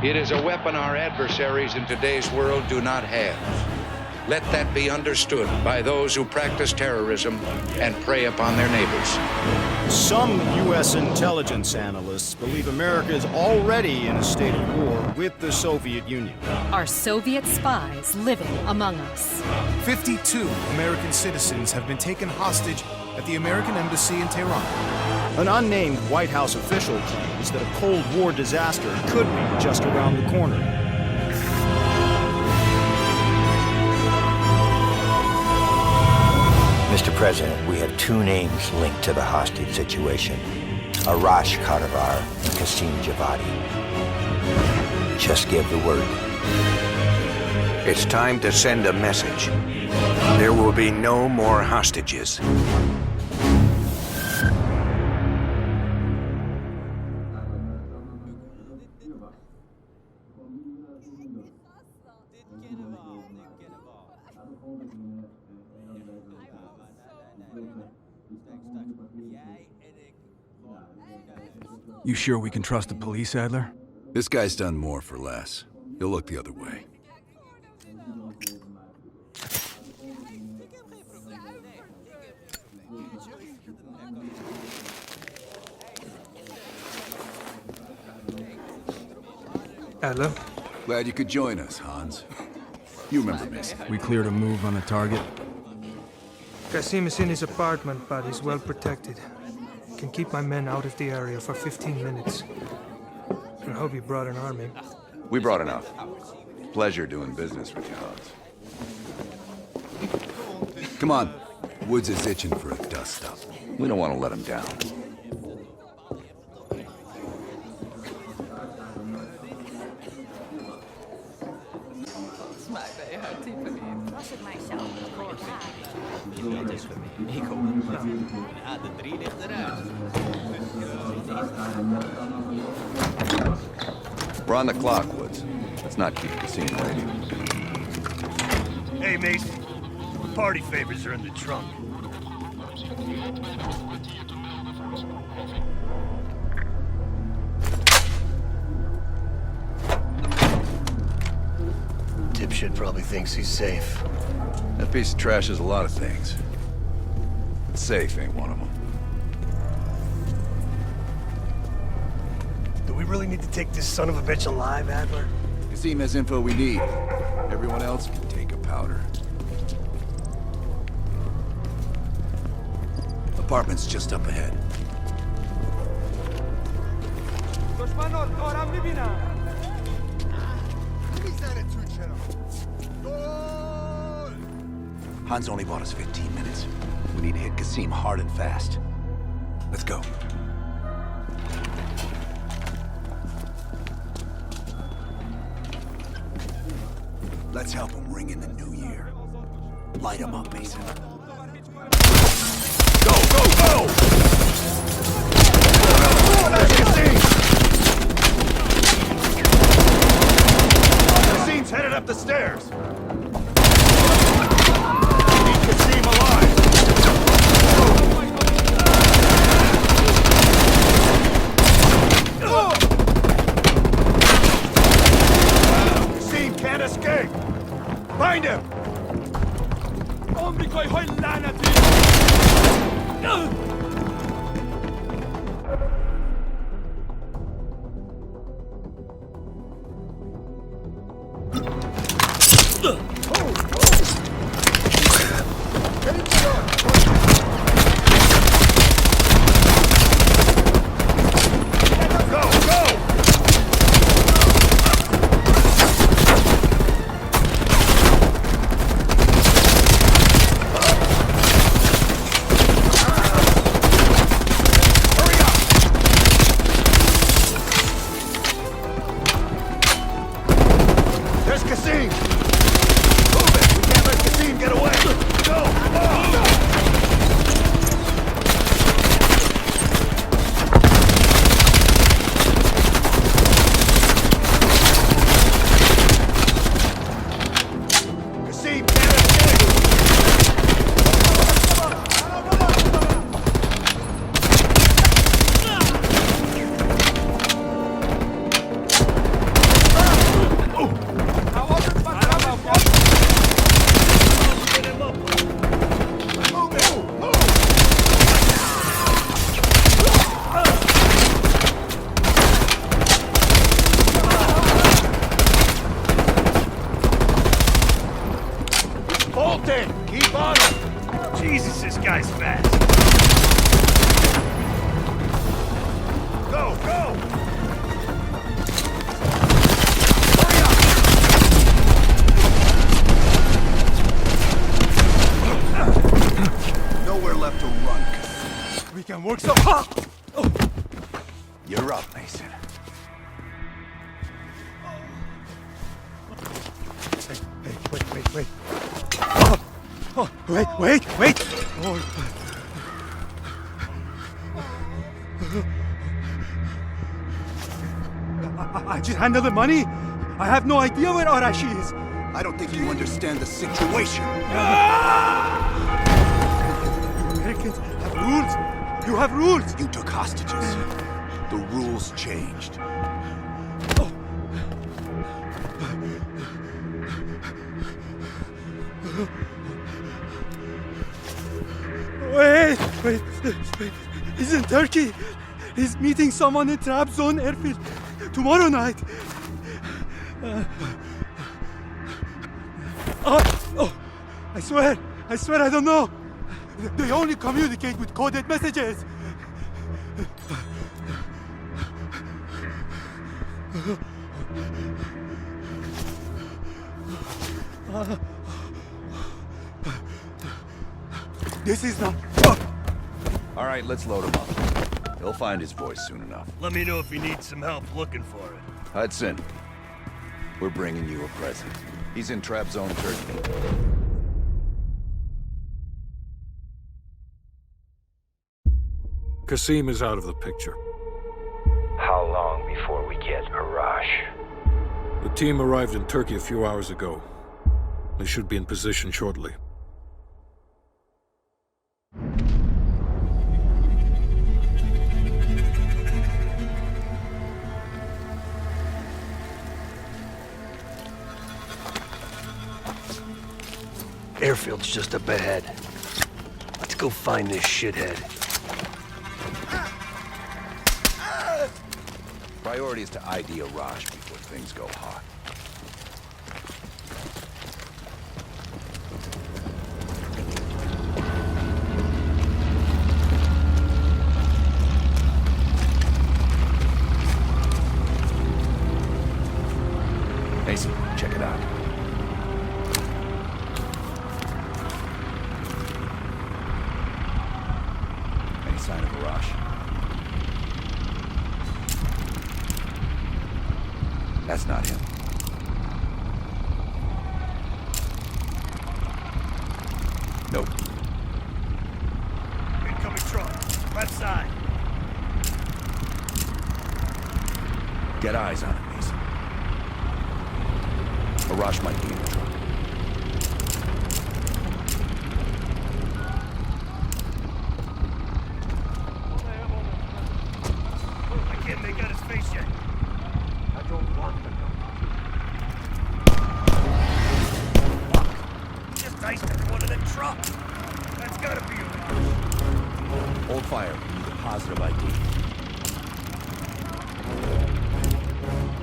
It is a weapon our adversaries in today's world do not have. Let that be understood by those who practice terrorism and prey upon their neighbors. Some U.S. intelligence analysts believe America is already in a state of war with the Soviet Union. Are Soviet spies living among us? 52 American citizens have been taken hostage at the American Embassy in Tehran. An unnamed White House official claims that a Cold War disaster could be just around the corner. Mr. President, we have two names linked to the hostage situation. Arash Kadivar and Qasim Javadi. Just give the word. It's time to send a message. There will be no more hostages. You sure we can trust the police, Adler? This guy's done more for less. He'll look the other way. Adler? Glad you could join us, Hans. You remember me. We cleared a move on the target? Qasim is in his apartment, but he's well protected. Can keep my men out of the area for 15 minutes. I hope you brought an army. We brought enough. Pleasure doing business with you, Hans. Come on. Woods is itching for a dust-up. We don't want to let him down. We're on the clock, Woods. Let's not keep the scene waiting. Hey, Mason. Party favors are in the trunk. Dipshit probably thinks he's safe. That piece of trash is a lot of things. But safe ain't one of them. Do we really need to take this son of a bitch alive, Adler? Qasim has info we need. Everyone else can take a powder. Apartment's just up ahead. Hans only bought us 15 minutes. We need to hit Qasim hard and fast. Let's go. Let's help him ring in the new year. Light him up, Mason. Go, go, go! There's Qasim! Qasim's headed up the stairs. Keep Qasim alive. Qasim can't escape. Find him! bolted! Keep on him! Jesus, this guy's fast. Go, go! Hurry up! Nowhere left to run. We can work some. You're up, Mason. Hey, wait. Wait. Oh. I just handle the money. I have no idea where Arashi is. I don't think you understand the situation. Americans have rules. You have rules. You took hostages. The rules changed. Wait. He's in Turkey. He's meeting someone in Trabzon airfield tomorrow night. I swear I don't know. They only communicate with coded messages. This is not... All right, let's load him up. He'll find his voice soon enough. Let me know if you need some help looking for it. Hudson, we're bringing you a present. He's in Trabzon, Turkey. Kasim is out of the picture. How long before we get Arash? The team arrived in Turkey a few hours ago. They should be in position shortly. Airfield's just up ahead. Let's go find this shithead. Priority is to ID Arash before things go hot. Mason, check it out. Any sign of Arash? That's not him. Nope. Incoming truck. Left side. Get eyes on it, Mason. Arash might be in the truck. I can't make out his face yet. I don't want to know. Just iced everyone in the truck. That's gotta be Arash. Hold fire. We need a positive ID.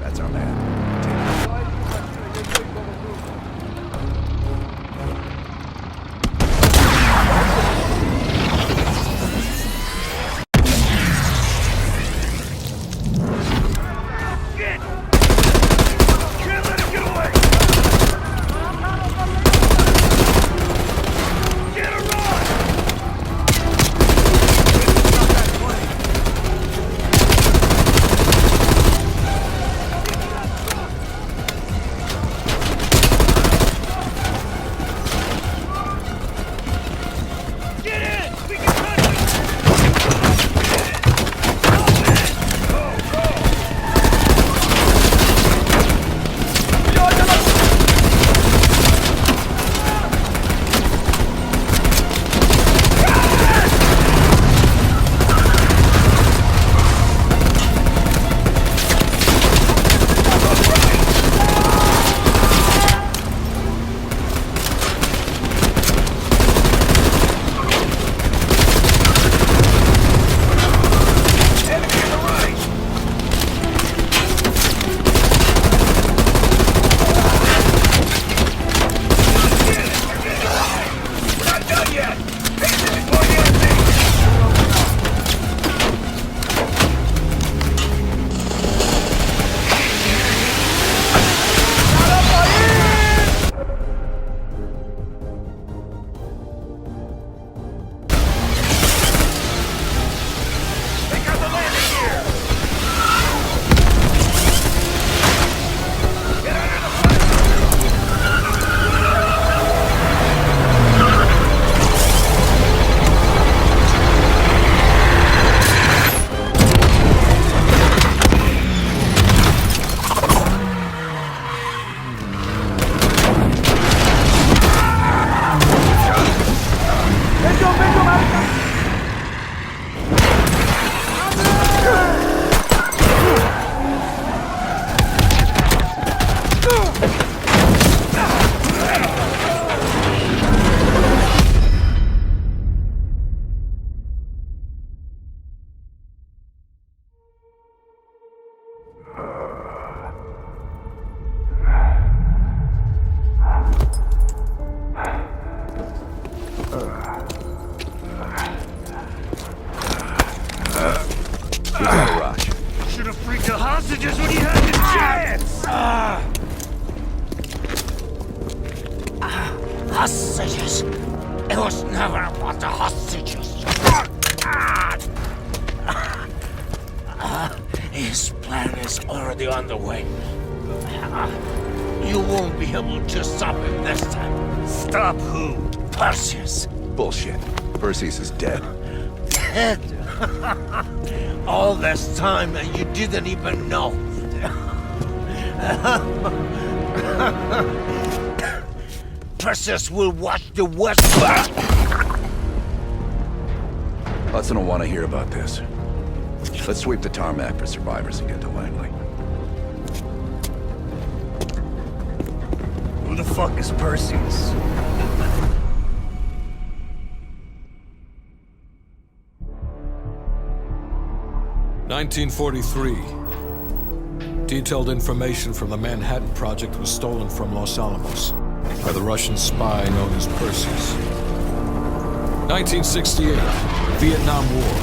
That's our man. Hostages. It was never about the hostages. His plan is already underway. You won't be able to stop him this time. Stop who? Perseus. Bullshit. Perseus is dead. Dead? All this time and you didn't even know. Perseus will watch the West. Hudson will want to hear about this. Let's sweep the tarmac for survivors and get to Langley. Who the fuck is Perseus? (1943). Detailed information from the Manhattan Project was stolen from Los Alamos by the Russian spy known as Perseus. 1968, Vietnam War.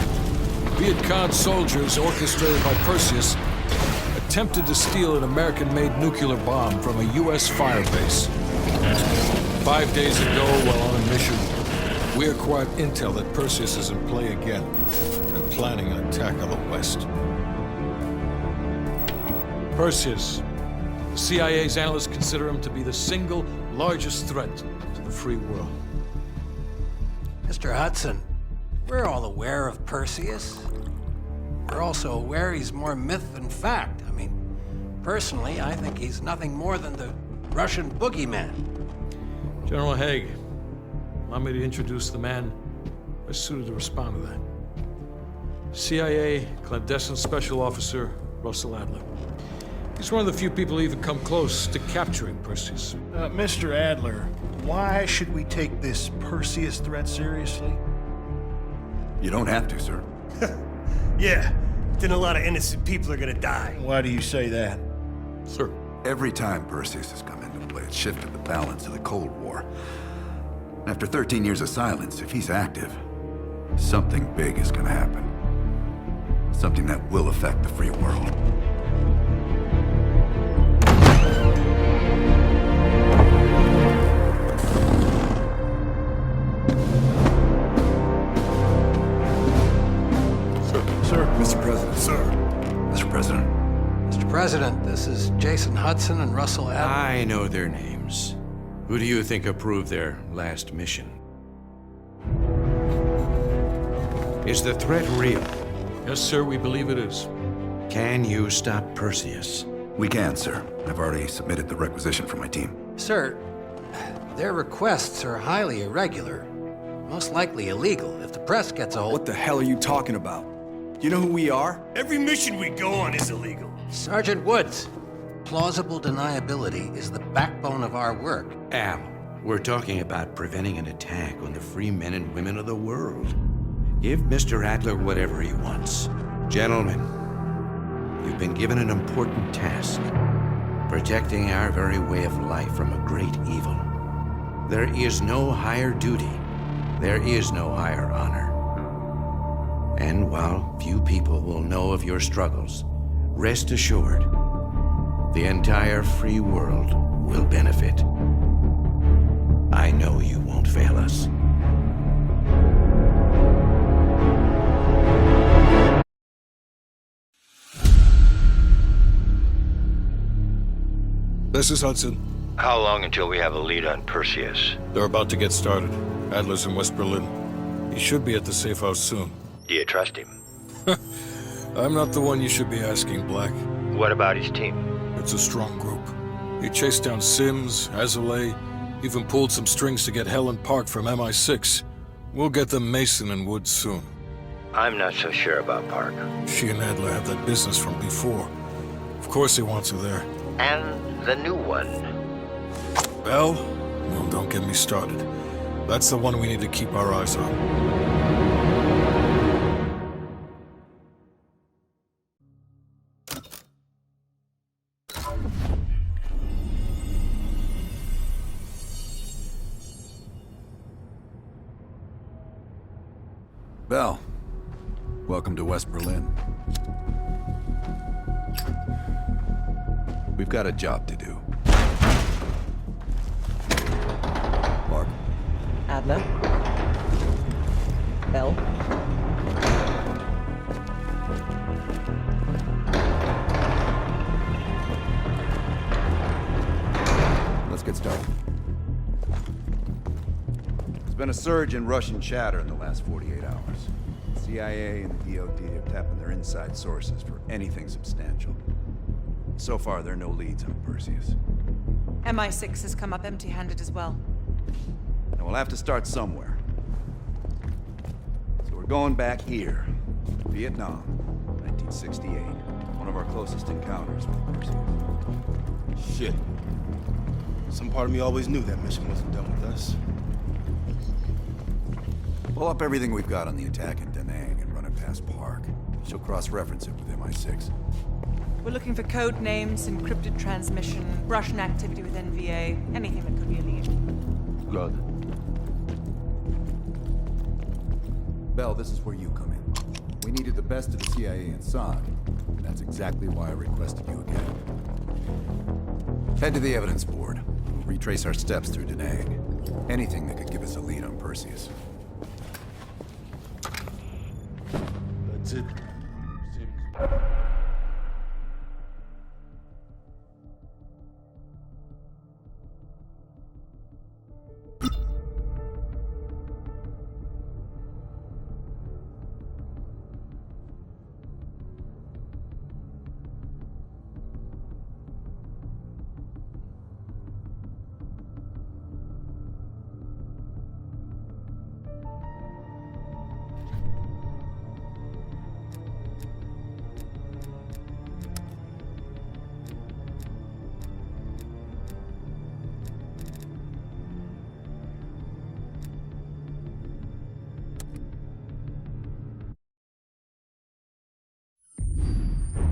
Viet Cong soldiers, orchestrated by Perseus, attempted to steal an American-made nuclear bomb from a U.S. firebase. 5 days ago, while on a mission, we acquired intel that Perseus is in play again and planning an attack on the West. Perseus. The CIA's analysts consider him to be the single largest threat to the free world. Mr. Hudson, we're all aware of Perseus. We're also aware he's more myth than fact. I mean, personally, I think he's nothing more than the Russian boogeyman. General Haig, allow me to introduce the man best suited to respond to that. CIA clandestine special officer Russell Adler. He's one of the few people who even come close to capturing Perseus. Mr. Adler, why should we take this Perseus threat seriously? You don't have to, sir. Yeah, then a lot of innocent people are gonna die. Why do you say that? Sir. Every time Perseus has come into play, it's shifted the balance of the Cold War. After 13 years of silence, if he's active, something big is gonna happen. Something that will affect the free world. Mr. President. Sir. Mr. President. Mr. President, this is Jason Hudson and Russell Adler. I know their names. Who do you think approved their last mission? Is the threat real? Yes, sir, we believe it is. Can you stop Perseus? We can, sir. I've already submitted the requisition for my team. Sir, their requests are highly irregular. Most likely illegal. If the press gets a hold... What the hell are you talking about? You know who we are? Every mission we go on is illegal. Sergeant Woods, plausible deniability is the backbone of our work. Al, we're talking about preventing an attack on the free men and women of the world. Give Mr. Adler whatever he wants. Gentlemen, you've been given an important task. Protecting our very way of life from a great evil. There is no higher duty. There is no higher honor. And while few people will know of your struggles, rest assured, the entire free world will benefit. I know you won't fail us. This is Hudson. How long until we have a lead on Perseus? They're about to get started. Adler's in West Berlin. He should be at the safe house soon. Do you trust him? I'm not the one you should be asking, Black. What about his team? It's a strong group. He chased down Sims, Azalea, even pulled some strings to get Helen Park from MI6. We'll get them Mason and Woods soon. I'm not so sure about Park. She and Adler have that business from before. Of course he wants her there. And the new one. Bell? Well, don't get me started. That's the one we need to keep our eyes on. Bell, welcome to West Berlin. We've got a job to do. Park Adler. Bell. Let's get started. There's been a surge in Russian chatter in the last 48 hours. The CIA and the DOD are tapping their inside sources for anything substantial. So far, there are no leads on Perseus. MI6 has come up empty-handed as well. And we'll have to start somewhere. So we're going back here. Vietnam, 1968. One of our closest encounters with Perseus. Shit. Some part of me always knew that mission wasn't done with us. Pull up everything we've got on the attack in Da Nang and run it past Park. She'll cross-reference it with MI6. We're looking for code names, encrypted transmission, Russian activity with NVA, anything that could be a lead. Good. Bell, this is where you come in. We needed the best of the CIA and SOG, and that's exactly why I requested you again. Head to the evidence board. We'll retrace our steps through Da Nang. Anything that could give us a lead on Perseus. That's it.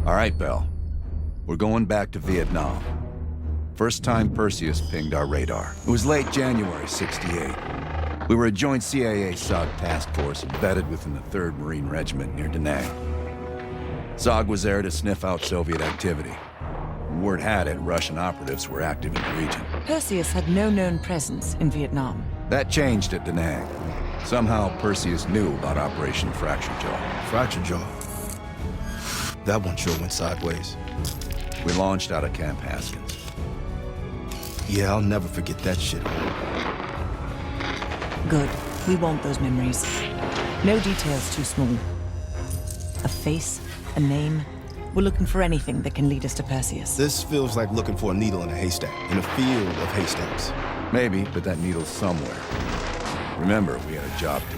All right, Bell. We're going back to Vietnam. First time Perseus pinged our radar. It was late January '68. We were a joint CIA-SOG task force embedded within the 3rd Marine Regiment near Da Nang. SOG was there to sniff out Soviet activity. Word had it, Russian operatives were active in the region. Perseus had no known presence in Vietnam. That changed at Da Nang. Somehow Perseus knew about Operation Fracture Jaw. Fracture Jaw? That one sure went sideways. We launched out of Camp Haskins. Yeah, I'll never forget that shit. Good. We want those memories. No details too small. A face, a name. We're looking for anything that can lead us to Perseus. This feels like looking for a needle in a haystack, in a field of haystacks. Maybe, but that needle's somewhere. Remember, we had a job to do.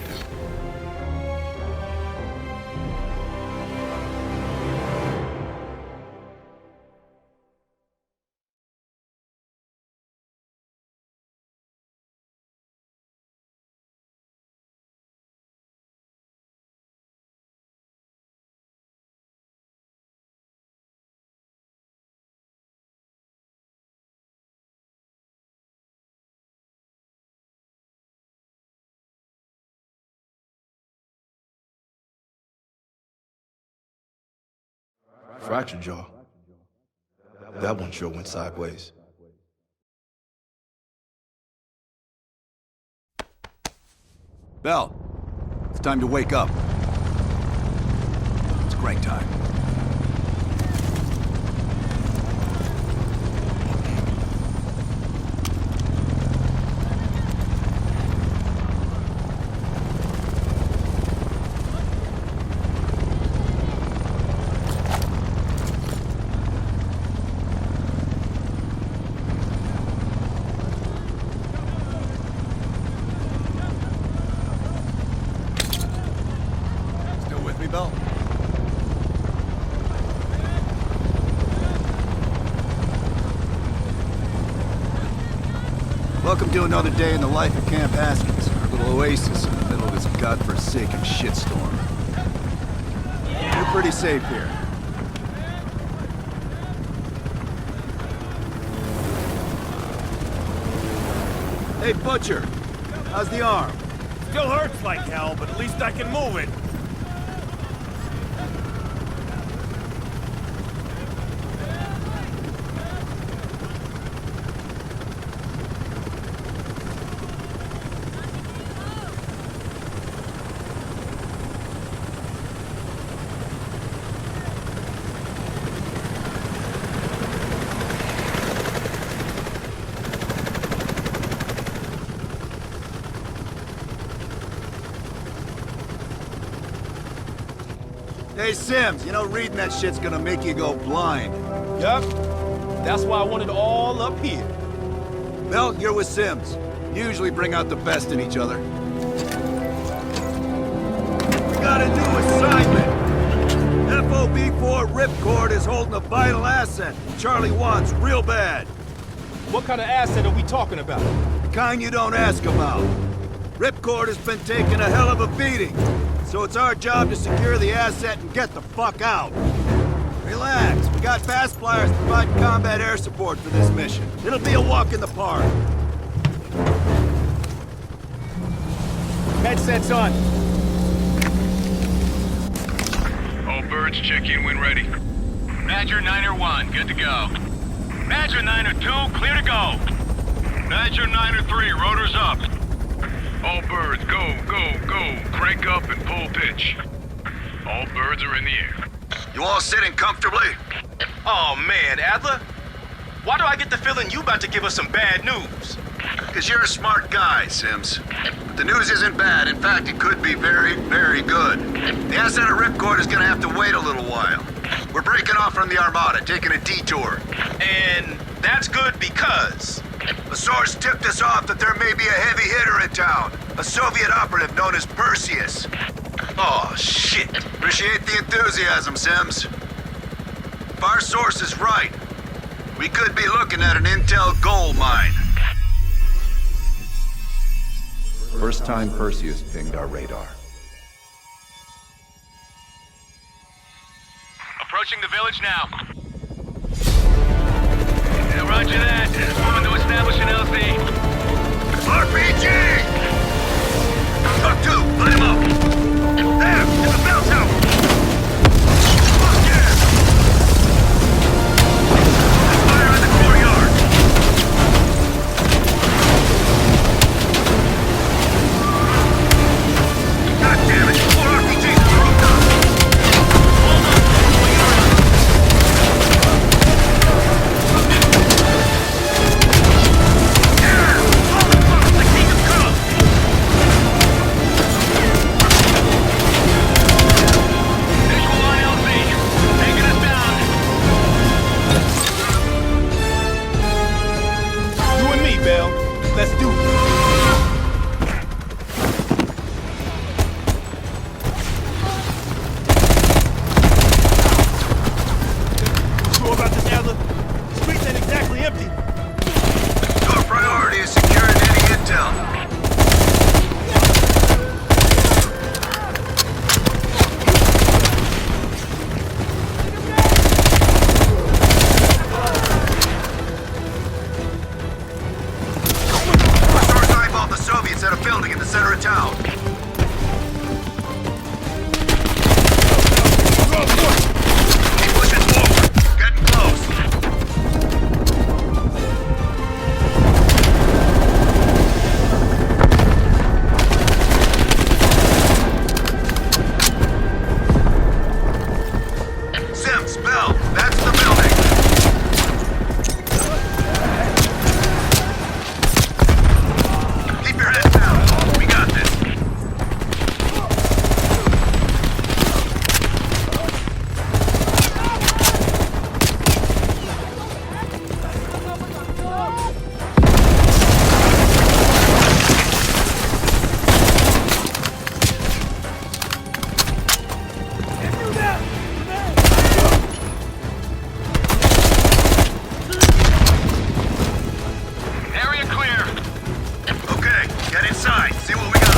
Fracture Jaw. That one sure went sideways. Bell, it's time to wake up. It's crank time. Bell? Welcome to another day in the life of Camp Haskins, our little oasis in the middle of this godforsaken shitstorm. You're pretty safe here. Hey, Butcher, how's the arm? Still hurts like hell, but at least I can move it. Hey, Sims, you know reading that shit's gonna make you go blind. Yup. That's why I wanted it all up here. Mel, you're with Sims. You usually bring out the best in each other. We got a new assignment. FOB4 Ripcord is holding a vital asset Charlie wants real bad. What kind of asset are we talking about? The kind you don't ask about. Ripcord has been taking a hell of a beating, so it's our job to secure the asset and get the fuck out. Relax, we got fast flyers providing combat air support for this mission. It'll be a walk in the park. Headsets on. All birds, check in when ready. Badger 9-1, good to go. Badger 9-2, clear to go. Badger 9-3, rotors up. All birds, go, go, go. Crank up and pull pitch. All birds are in the air. You all sitting comfortably? Oh man, Adler. Why do I get the feeling you about to give us some bad news? Because you're a smart guy, Sims. But the news isn't bad. In fact, it could be very, very good. The asset at Ripcord is gonna have to wait a little while. We're breaking off from the Armada, taking a detour. And that's good because... A source tipped us off that there may be a heavy hitter in town. A Soviet operative known as Perseus. Oh, shit. Appreciate the enthusiasm, Sims. If our source is right, we could be looking at an intel gold mine. First time Perseus pinged our radar. Approaching the village now. Yeah, roger that. Moving to establish an LZ. RPG! Talk 2, line him up. There, in the bell tower. Fuck yeah! Let's fire in the courtyard. God damn it, 4 RPGs on the rooftop. Let's do it. Sure about this, Adler? The streets ain't exactly empty. Our priority is securing any intel. Soviets at a building in the center of town. Keep pushing forward. Getting close. Sims, Bell, that's the building. Keep your head down. We got this. Area clear. Okay, get inside. See what we got.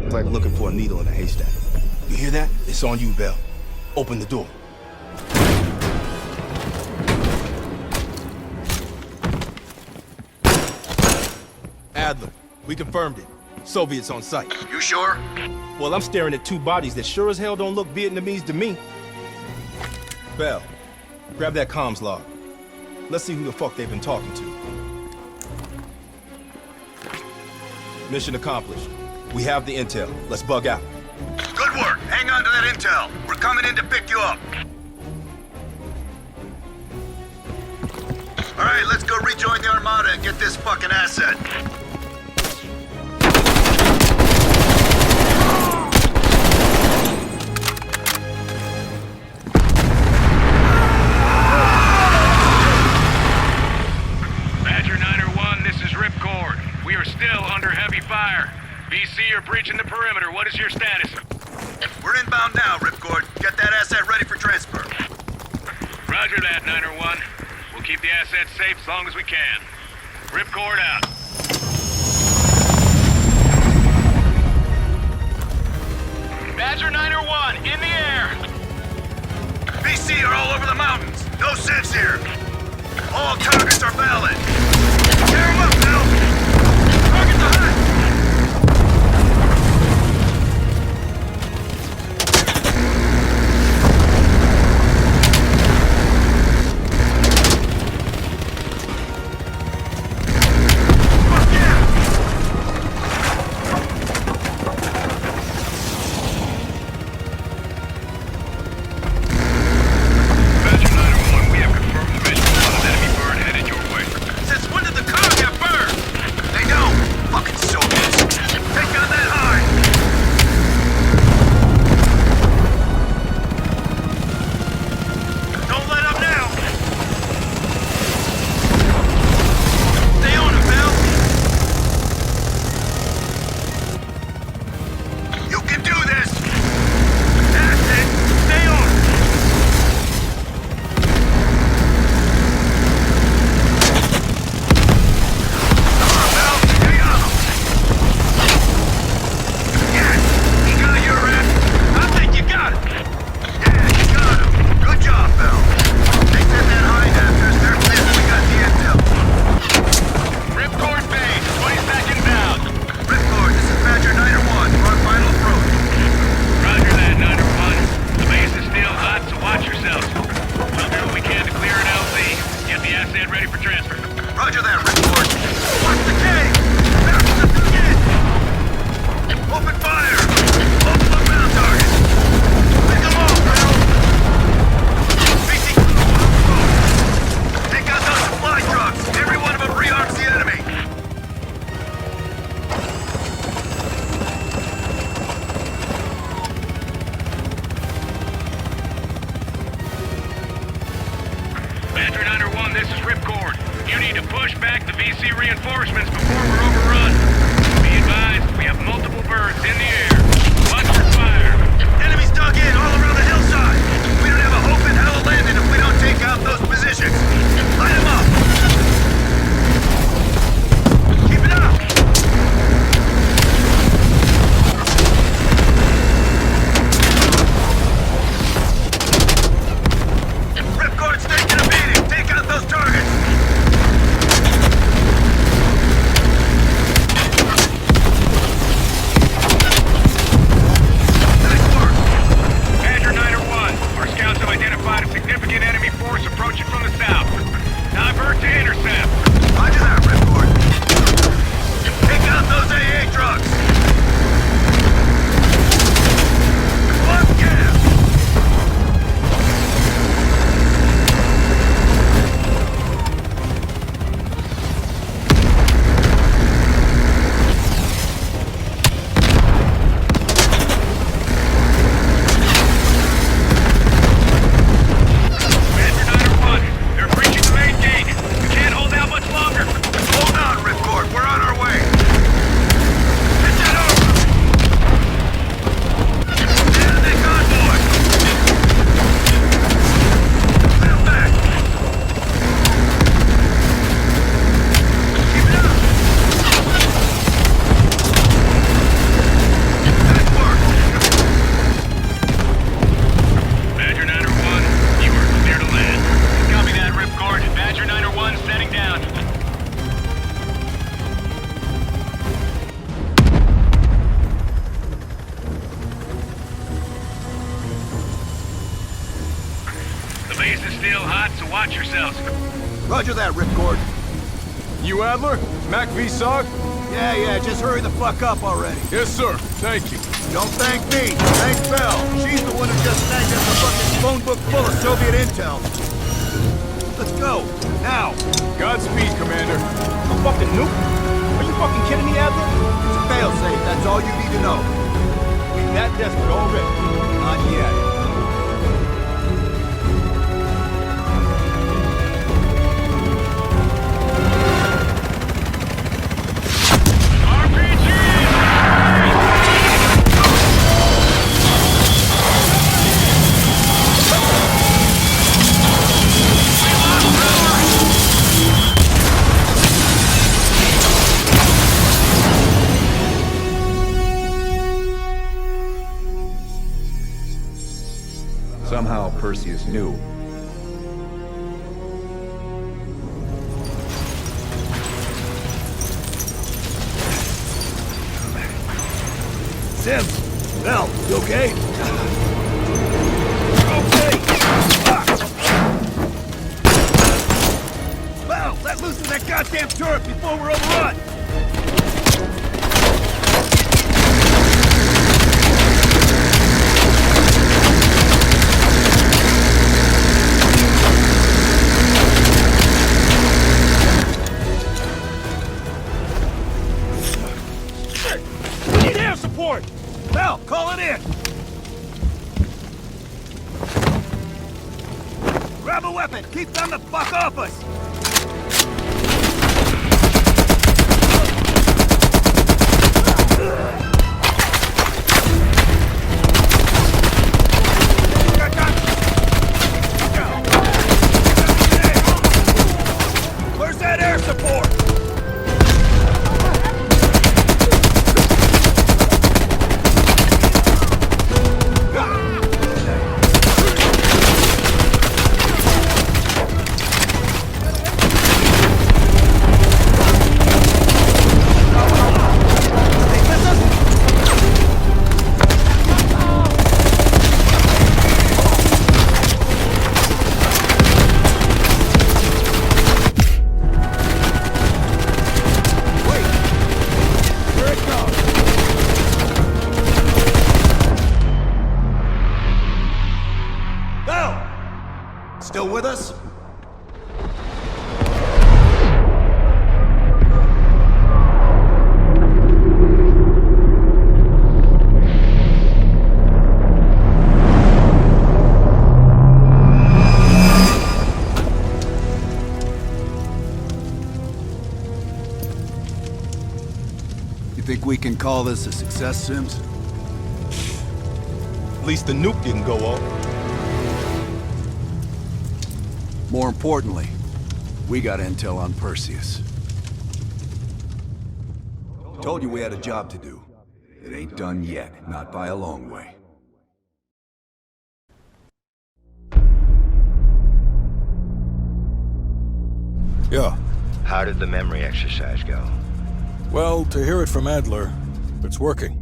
It's like looking for a needle in a haystack. You hear that? It's on you, Bell. Open the door. Adler, we confirmed it. Soviets on site. You sure? Well, I'm staring at two bodies that sure as hell don't look Vietnamese to me. Bell, grab that comms log. Let's see who the fuck they've been talking to. Mission accomplished. We have the intel. Let's bug out. Good work. Hang on to that intel. We're coming in to pick you up. All right, let's go rejoin the Armada and get this fucking asset. Badger 901, this is Ripcord. We are still under heavy fire. BC are breaching the perimeter. What is your status? We're inbound now, Ripcord. Get that asset ready for transfer. Roger that, 901. We'll keep the asset safe as long as we can. Ripcord out. Badger 901, in the air! BC are all over the mountains. No sense here. All targets are valid. Tear them up, Bill! Target the hut! Watch yourselves. Roger that, Ripcord. You Adler? Mac v. Sog? Yeah, just hurry the fuck up already. Yes, sir. Thank you. Don't thank me. Thank Bell. She's the one who just snagged us a fucking phone book full of Soviet intel. Let's go. Now. Godspeed, Commander. A fucking nuke? Are you fucking kidding me, Adler? It's a failsafe. That's all you need to know. We that desperate already? Not yet. Somehow Perseus knew. Sims! Bell, you okay? Okay! Bell, let loose of that goddamn turret before we're overrun! Bell, call it in! Grab a weapon! Keep them the fuck off us! Where's that air support? Still with us? You think we can call this a success, Sims? At least the nuke didn't go off. More importantly, we got intel on Perseus. Told you we had a job to do. It ain't done yet, not by a long way. Yeah. How did the memory exercise go? Well, to hear it from Adler, it's working.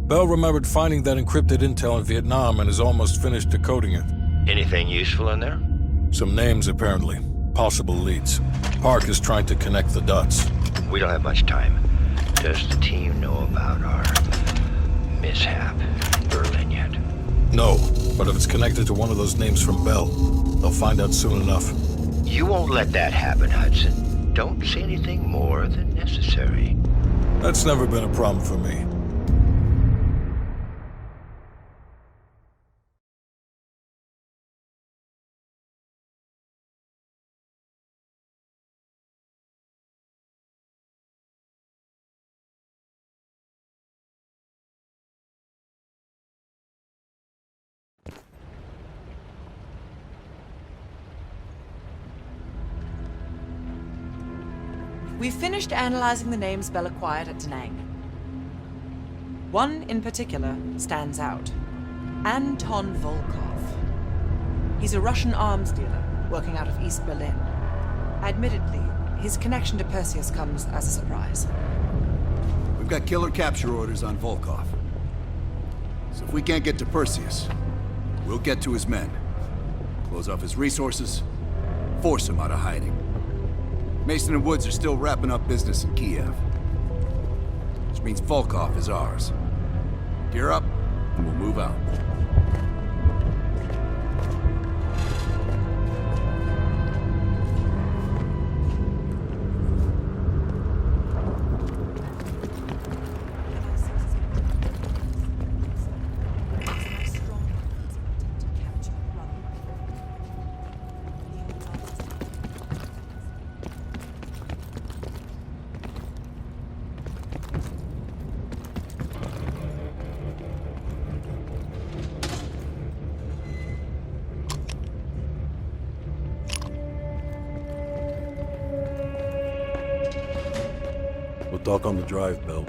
Bell remembered finding that encrypted intel in Vietnam and is almost finished decoding it. Anything useful in there? Some names, apparently. Possible leads. Park is trying to connect the dots. We don't have much time. Does the team know about our mishap in Berlin yet? No, but if it's connected to one of those names from Bell, they'll find out soon enough. You won't let that happen, Hudson. Don't say anything more than necessary. That's never been a problem for me. We've finished analyzing the names Bell acquired at Da Nang. One in particular stands out. Anton Volkov. He's a Russian arms dealer working out of East Berlin. Admittedly, his connection to Perseus comes as a surprise. We've got killer capture orders on Volkov. So if we can't get to Perseus, we'll get to his men. Close off his resources, force him out of hiding. Mason and Woods are still wrapping up business in Kiev. Which means Volkov is ours. Gear up, and we'll move out. We'll talk on the drive, Bell.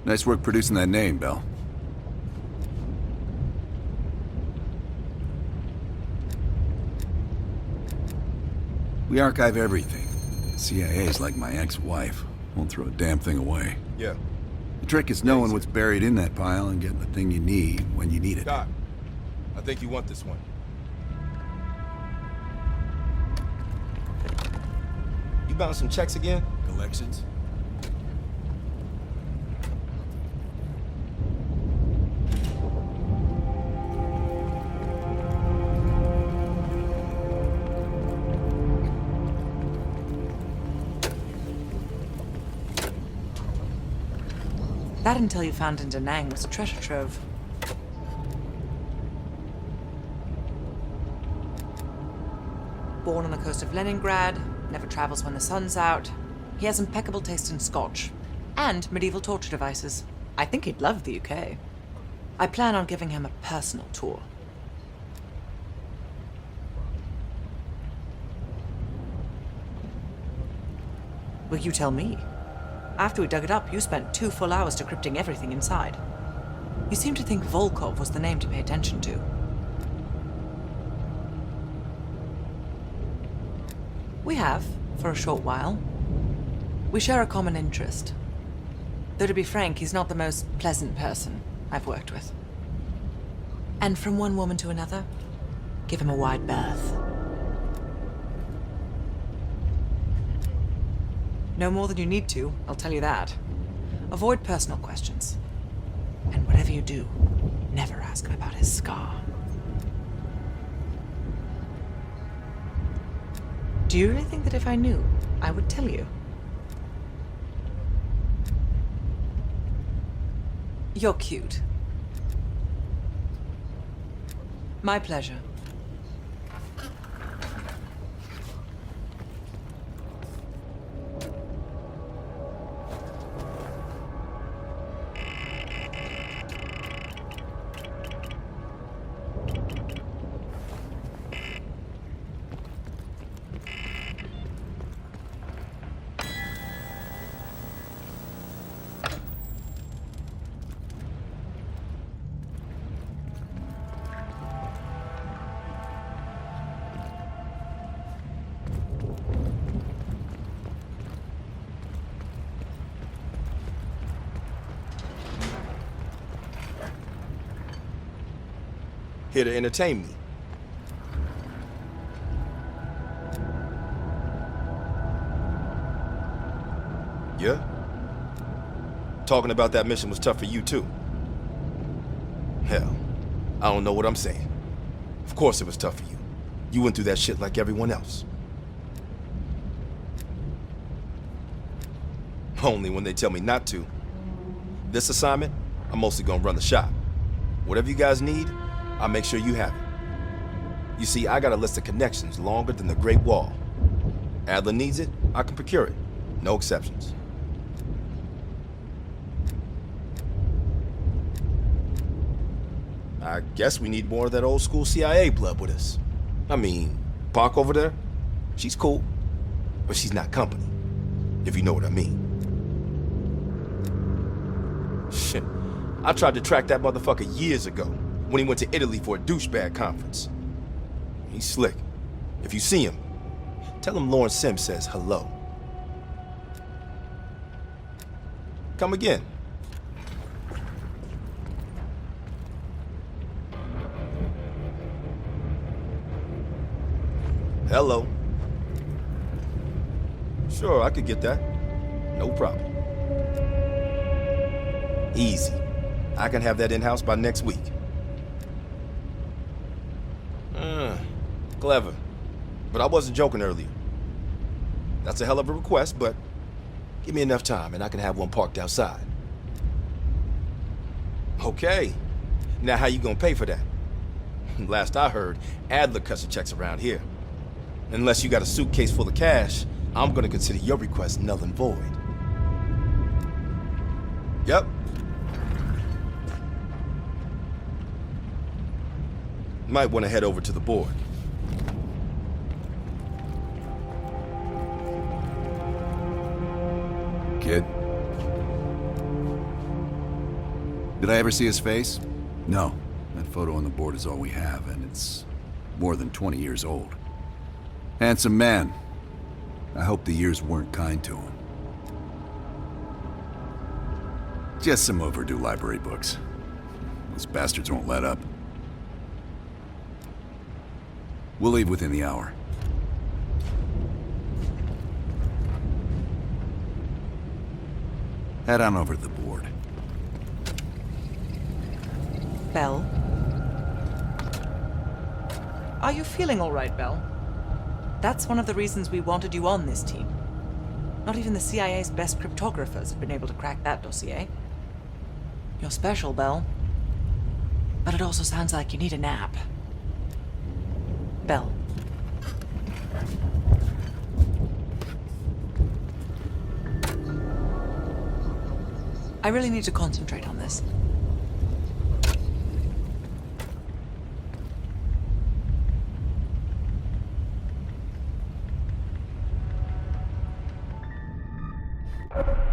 Nice work producing that name, Bell. We archive everything. CIA's like my ex-wife. Won't throw a damn thing away. Yeah. The trick is knowing what's buried in that pile and getting the thing you need when you need it. Doc, I think you want this one. You bound some checks again? Collections? That intel you found in Da Nang was a treasure trove. Born on the coast of Leningrad, never travels when the sun's out. He has impeccable taste in scotch and medieval torture devices. I think he'd love the UK. I plan on giving him a personal tour. Well, you tell me. After we dug it up, you spent 2 full hours decrypting everything inside. You seem to think Volkov was the name to pay attention to. We have, for a short while. We share a common interest. Though to be frank, he's not the most pleasant person I've worked with. And from one woman to another, give him a wide berth. No more than you need to, I'll tell you that. Avoid personal questions. And whatever you do, never ask him about his scar. Do you really think that if I knew, I would tell you? You're cute. My pleasure. Here to entertain me. Yeah? Talking about that mission was tough for you too. Hell, I don't know what I'm saying. Of course it was tough for you. You went through that shit like everyone else. Only when they tell me not to. This assignment, I'm mostly gonna run the shop. Whatever you guys need, I'll make sure you have it. You see, I got a list of connections longer than the Great Wall. Adler needs it, I can procure it. No exceptions. I guess we need more of that old school CIA blood with us. I mean, Park over there, she's cool, but she's not company, if you know what I mean. Shit, I tried to track that motherfucker years ago when he went to Italy for a douchebag conference. He's slick. If you see him, tell him Lawrence Sims says hello. Come again. Hello. Sure, I could get that. No problem. Easy. I can have that in-house by next week. Clever. But I wasn't joking earlier. That's a hell of a request, but give me enough time and I can have one parked outside. Okay. Now how you gonna pay for that? Last I heard, Adler cuts the checks around here. Unless you got a suitcase full of cash, I'm gonna consider your request null and void. Yep. Might want to head over to the board. Kid? Did I ever see his face? No. That photo on the board is all we have, and it's more than 20 years old. Handsome man. I hope the years weren't kind to him. Just some overdue library books. Those bastards won't let up. We'll leave within the hour. Head on over to the board. Belle? Are you feeling all right, Belle? That's one of the reasons we wanted you on this team. Not even the CIA's best cryptographers have been able to crack that dossier. You're special, Belle. But it also sounds like you need a nap. Belle. I really need to concentrate on this. You